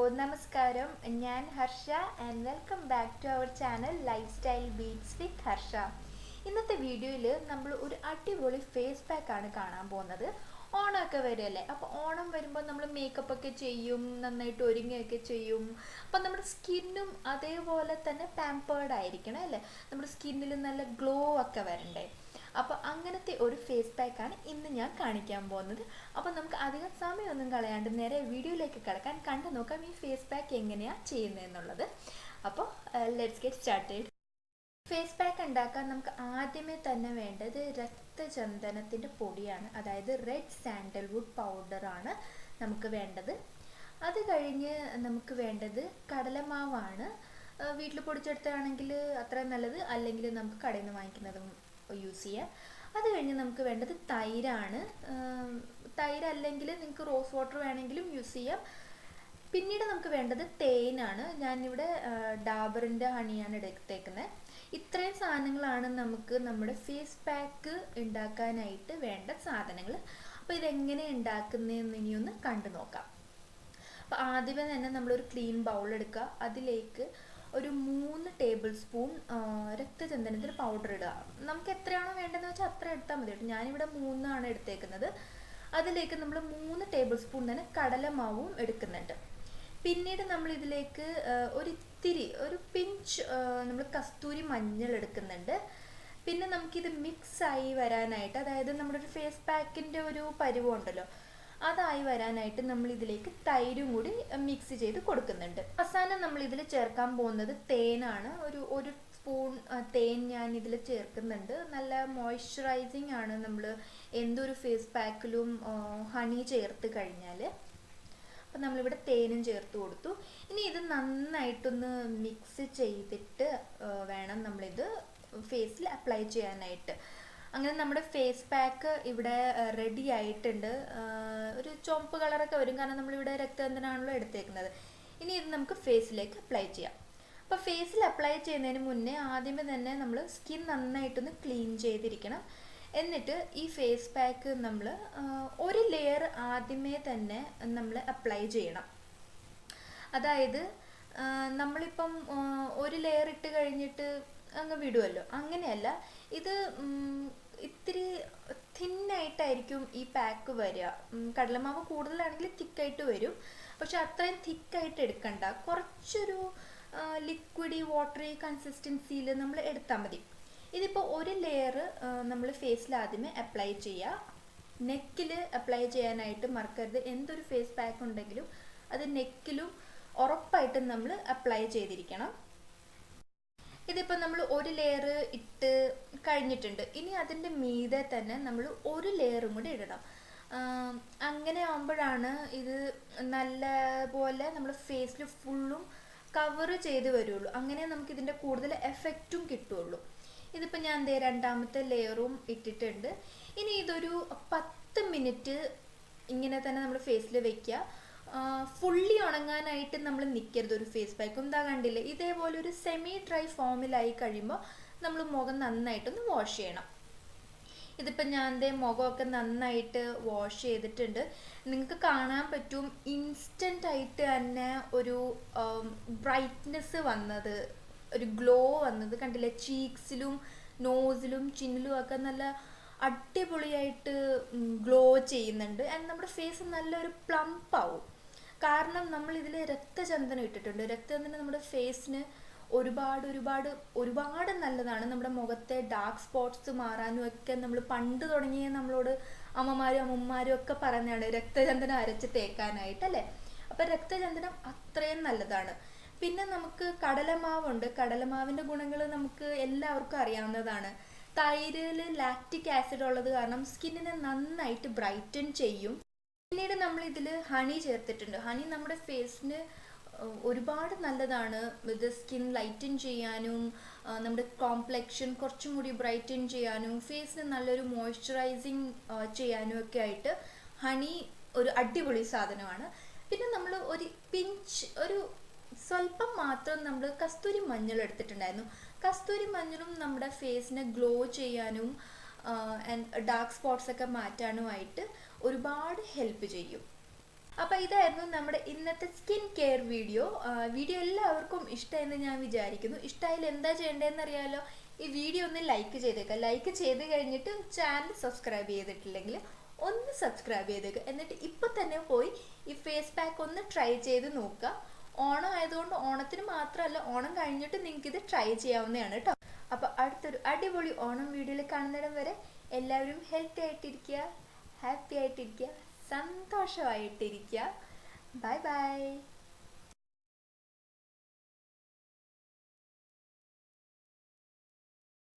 നമസ്കാരം. ഞാൻ Harsha and welcome back to our channel lifestyle beats with Harsha. ഇന്നത്തെ വീഡിയോയിൽ നമ്മൾ ഒരു അടിപൊളി ഫേസ് പാക്ക് ആണ് കാണാൻ പോകുന്നത്. ഓണമൊക്കെ വരുമല്ലേ, അപ്പോൾ ഓണം വരുമ്പോൾ നമ്മൾ മേക്കപ്പ് ഒക്കെ ചെയ്യും, നന്നായിട്ട് ഒരുങ്ങുകയൊക്കെ ചെയ്യും. അപ്പം നമ്മുടെ സ്കിന്നും അതേപോലെ തന്നെ പാമ്പേർഡ് ആയിരിക്കണം അല്ലേ, നമ്മുടെ സ്കിന്നിൽ നല്ല ഗ്ലോ ഒക്കെ വരണ്ടേ. അപ്പോൾ അങ്ങനത്തെ ഒരു ഫേസ് പാക്കാണ് ഇന്ന് ഞാൻ കാണിക്കാൻ പോകുന്നത്. അപ്പോൾ നമുക്ക് അധികം സമയമൊന്നും കളയാണ്ട് നേരെ വീഡിയോയിലേക്ക് കിടക്കാൻ കണ്ടു നോക്കാം ഈ ഫേസ് പാക്ക് എങ്ങനെയാണ് ചെയ്യുന്നതെന്നുള്ളത്. അപ്പോൾ let's get started. Face pack ഉണ്ടാക്കാൻ നമുക്ക് ആദ്യമേ തന്നെ വേണ്ടത് രക്തചന്ദനത്തിൻ്റെ പൊടിയാണ്, അതായത് റെഡ് സാൻഡൽവുഡ് പൗഡറാണ് നമുക്ക് വേണ്ടത്. അത് കഴിഞ്ഞ് നമുക്ക് വേണ്ടത് കടലമാവാണ്. വീട്ടിൽ പൊടിച്ചെടുത്താണെങ്കിൽ അത്രയും നല്ലത്, അല്ലെങ്കിൽ നമുക്ക് കടയിൽ നിന്ന് വാങ്ങിക്കുന്നതും യൂസ് ചെയ്യാം. അത് കഴിഞ്ഞ് നമുക്ക് വേണ്ടത് തൈരാണ്. തൈര് അല്ലെങ്കിൽ നിങ്ങൾക്ക് റോസ് വാട്ടർ വേണമെങ്കിലും യൂസ് ചെയ്യാം. പിന്നീട് നമുക്ക് വേണ്ടത് തേനാണ്. ഞാനിവിടെ ഡാബറിൻ്റെ ഹണിയാണ് എടുത്തേക്കുന്നത്. ഇത്രയും സാധനങ്ങളാണ് നമുക്ക് നമ്മുടെ ഫേസ് പാക്ക് ഉണ്ടാക്കാനായിട്ട് വേണ്ട സാധനങ്ങൾ. അപ്പോൾ ഇതെങ്ങനെ ഉണ്ടാക്കുന്നതെന്ന് ഇനിയൊന്ന് കണ്ടു നോക്കാം. അപ്പോൾ ആദ്യമേ തന്നെ നമ്മളൊരു ക്ലീൻ ബൗൾ എടുക്കുക. അതിലേക്ക് ഒരു 3 ടേബിൾ സ്പൂൺ രക്തചന്ദനത്തിന് പൗഡർ ഇടുക. നമുക്ക് എത്രയാണോ വേണ്ടതെന്ന് വെച്ചാൽ അത്ര എടുത്താൽ മതി കേട്ടോ. ഞാനിവിടെ 3 ആണ് എടുത്തേക്കുന്നത്. അതിലേക്ക് നമ്മൾ 3 ടേബിൾ സ്പൂൺ തന്നെ കടലമാവും എടുക്കുന്നുണ്ട്. പിന്നീട് നമ്മൾ ഇതിലേക്ക് ഒരു പിഞ്ച് നമ്മൾ കസ്തൂരി മഞ്ഞൾ എടുക്കുന്നുണ്ട്. പിന്നെ നമുക്കിത് മിക്സായി വരാനായിട്ട്, അതായത് നമ്മുടെ ഒരു ഫേസ് പാക്കിൻ്റെ ഒരു പരുവമുണ്ടല്ലോ, അതായി വരാനായിട്ട് നമ്മൾ ഇതിലേക്ക് തൈരും കൂടി മിക്സ് ചെയ്ത് കൊടുക്കുന്നുണ്ട്. അവസാനം നമ്മൾ ഇതിൽ ചേർക്കാൻ പോകുന്നത് തേനാണ്. ഒരു സ്പൂൺ തേൻ ഞാൻ ഇതിൽ ചേർക്കുന്നുണ്ട്. നല്ല മോയ്സ്ചറൈസിങ് ആണ് നമ്മൾ എന്തൊരു ഫേസ് പാക്കിലും ഹണി ചേർത്ത് കഴിഞ്ഞാൽ. അപ്പം നമ്മളിവിടെ തേനും ചേർത്ത് കൊടുത്തു. ഇനി ഇത് നന്നായിട്ടൊന്ന് മിക്സ് ചെയ്തിട്ട് വേണം നമ്മളിത് ഫേസിൽ അപ്ലൈ ചെയ്യാനായിട്ട്. അങ്ങനെ നമ്മുടെ ഫേസ് പാക്ക് ഇവിടെ റെഡി ആയിട്ടുണ്ട്. ഒരു ചുവപ്പ് കളറൊക്കെ വരും, കാരണം നമ്മളിവിടെ രക്തചന്ദനമാണല്ലോ എടുത്തേക്കുന്നത്. ഇനി ഇത് നമുക്ക് ഫേസിലേക്ക് അപ്ലൈ ചെയ്യാം. അപ്പോൾ ഫേസിൽ അപ്ലൈ ചെയ്യുന്നതിന് മുന്നേ ആദ്യമേ തന്നെ നമ്മൾ സ്കിൻ നന്നായിട്ടൊന്ന് ക്ലീൻ ചെയ്തിരിക്കണം. എന്നിട്ട് ഈ ഫേസ് പാക്ക് നമ്മൾ ഒരു ലെയർ ആദ്യമേ തന്നെ നമ്മൾ അപ്ലൈ ചെയ്യണം. അതായത് നമ്മളിപ്പം ഒരു ലെയർ ഇട്ട് കഴിഞ്ഞിട്ട് അങ്ങ് വിടുമല്ലോ, അങ്ങനെയല്ല. ഇത് ഇത്തിരി തിന്നായിട്ടായിരിക്കും ഈ പാക്ക് വരിക. കടലമാവ് കൂടുതലാണെങ്കിൽ തിക്കായിട്ട് വരും, പക്ഷെ അത്രയും തിക്കായിട്ട് എടുക്കണ്ട. കുറച്ചൊരു ലിക്വിഡി വാട്ടറി കൺസിസ്റ്റൻസിയിൽ നമ്മൾ എടുത്താൽ മതി. ഇതിപ്പോൾ ഒരു ലെയർ നമ്മൾ ഫേസിൽ ആദ്യമേ അപ്ലൈ ചെയ്യുക. നെക്കിൽ അപ്ലൈ ചെയ്യാനായിട്ട് മറക്കരുത്. എന്തൊരു ഫേസ് പാക്ക് ഉണ്ടെങ്കിലും അത് നെക്കിലും ഉറപ്പായിട്ടും നമ്മൾ അപ്ലൈ ചെയ്തിരിക്കണം. ഇതിപ്പോൾ നമ്മൾ ഒരു ലെയർ ഇട്ട് കഴിഞ്ഞിട്ടുണ്ട്. ഇനി അതിൻ്റെ മീതെ തന്നെ നമ്മൾ ഒരു ലെയറും കൂടി ഇടണം. അങ്ങനെ ആകുമ്പോഴാണ് ഇത് നല്ല പോലെ നമ്മൾ ഫേസിൽ ഫുള്ളും കവർ ചെയ്ത് വരുള്ളൂ. അങ്ങനെ നമുക്ക് ഇതിൻ്റെ കൂടുതൽ എഫക്റ്റും കിട്ടുള്ളൂ. ഇതിപ്പോൾ ഞാൻ രണ്ടാമത്തെ ലെയറും ഇട്ടിട്ടുണ്ട്. ഇനി ഇതൊരു 10 മിനിറ്റ് ഇങ്ങനെ തന്നെ നമ്മൾ ഫേസിൽ വെക്കുക. ഫുള്ളി ഉണങ്ങാനായിട്ട് നമ്മൾ നിൽക്കരുത്. ഒരു ഫേസ് പാക്കും എന്താ കണ്ടില്ലേ, ഇതേപോലെ ഒരു സെമി ഡ്രൈ ഫോമിലായി കഴിയുമ്പോൾ നമ്മൾ മുഖം നന്നായിട്ടൊന്ന് വാഷ് ചെയ്യണം. ഇതിപ്പോൾ ഞാൻ മുഖമൊക്കെ നന്നായിട്ട് വാഷ് ചെയ്തിട്ടുണ്ട്. നിങ്ങൾക്ക് കാണാൻ പറ്റും ഇൻസ്റ്റൻ്റ് ആയിട്ട് തന്നെ ഒരു ബ്രൈറ്റ്നെസ് വന്നത്, ഒരു ഗ്ലോ വന്നത് കണ്ടില്ലേ. ചീക്സിലും നോസിലും ചിന്നിലും ഒക്കെ നല്ല അടിപൊളിയായിട്ട് ഗ്ലോ ചെയ്യുന്നുണ്ട്. ആൻഡ് നമ്മുടെ ഫേസ് നല്ലൊരു പ്ലംപ് ആവും. കാരണം നമ്മൾ ഇതിൽ രക്തചന്ദനം ഇട്ടിട്ടുണ്ട്. രക്തചന്ദനം നമ്മുടെ ഫേസിന് ഒരുപാട് നല്ലതാണ്. നമ്മുടെ മുഖത്തെ ഡാർക്ക് സ്പോട്ട്സ് മാറാനും ഒക്കെ നമ്മൾ പണ്ട് തുടങ്ങിയ നമ്മളോട് അമ്മമാരും ഒക്കെ പറഞ്ഞാണ് രക്തചന്ദനം അരച്ച് തേക്കാനായിട്ട് അല്ലേ. അപ്പം രക്തചന്ദനം അത്രയും നല്ലതാണ്. പിന്നെ നമുക്ക് കടലമാവുണ്ട്. കടലമാവിൻ്റെ ഗുണങ്ങൾ നമുക്ക് എല്ലാവർക്കും അറിയാവുന്നതാണ്. തൈരിൽ ലാക്റ്റിക് ആസിഡ് ഉള്ളത് കാരണം സ്കിന്നിനെ നന്നായിട്ട് ബ്രൈറ്റൻ ചെയ്യും. പിന്നീട് നമ്മൾ ഇതിൽ ഹണി ചേർത്തിട്ടുണ്ട്. ഹണി നമ്മുടെ ഫേസിന് ഒരുപാട് നല്ലതാണ്. ഇത് സ്കിൻ ലൈറ്റൻ ചെയ്യാനും നമ്മുടെ കോംപ്ലെക്ഷൻ കുറച്ചും കൂടി ബ്രൈറ്റൻ ചെയ്യാനും ഫേസിന് നല്ലൊരു മോയ്സ്ചറൈസിങ് ചെയ്യാനും ഒക്കെ ആയിട്ട് ഹണി ഒരു അടിപൊളി സാധനമാണ്. പിന്നെ നമ്മൾ ഒരു സ്വല്പം മാത്രം നമ്മൾ കസ്തൂരി മഞ്ഞൾ എടുത്തിട്ടുണ്ടായിരുന്നു. കസ്തൂരി മഞ്ഞളും നമ്മുടെ ഫേസിനെ ഗ്ലോ ചെയ്യാനും ഡാർക്ക് സ്പോട്ട്സ് ഒക്കെ മാറ്റാനുമായിട്ട് ഒരുപാട് ഹെൽപ്പ് ചെയ്യും. അപ്പോൾ ഇതായിരുന്നു നമ്മുടെ ഇന്നത്തെ സ്കിൻ കെയർ വീഡിയോ. വീഡിയോ എല്ലാവർക്കും ഇഷ്ടമെന്ന് ഞാൻ വിചാരിക്കുന്നു. ഇഷ്ടമായാലും എന്താ ചെയ്യേണ്ടതെന്ന് അറിയാമല്ലോ. ഈ വീഡിയോ ഒന്ന് ലൈക്ക് ചെയ്തേക്കുക. ലൈക്ക് ചെയ്ത് കഴിഞ്ഞിട്ട് ചാനൽ സബ്സ്ക്രൈബ് ചെയ്തിട്ടില്ലെങ്കിൽ ഒന്ന് സബ്സ്ക്രൈബ് ചെയ്തേക്കുക. എന്നിട്ട് ഇപ്പോൾ തന്നെ പോയി ഈ ഫേസ് പാക്ക് ഒന്ന് ട്രൈ ചെയ്ത് നോക്കുക. ഓണം ആയതുകൊണ്ട് ഓണത്തിന് മാത്രമല്ല, ഓണം കഴിഞ്ഞിട്ട് നിങ്ങൾക്ക് ഇത് ട്രൈ ചെയ്യാവുന്നതാണ് കേട്ടോ. അപ്പോൾ അടുത്തൊരു അടിപൊളി ഓണം വീഡിയോയിൽ കാണുന്നിടം വരെ എല്ലാവരും ഹെൽത്തി ആയിട്ടിരിക്കുക, ഹാപ്പി ആയിട്ടിരിക്കുക, സന്തോഷമായിട്ടിരിക്കുക. Bye bye.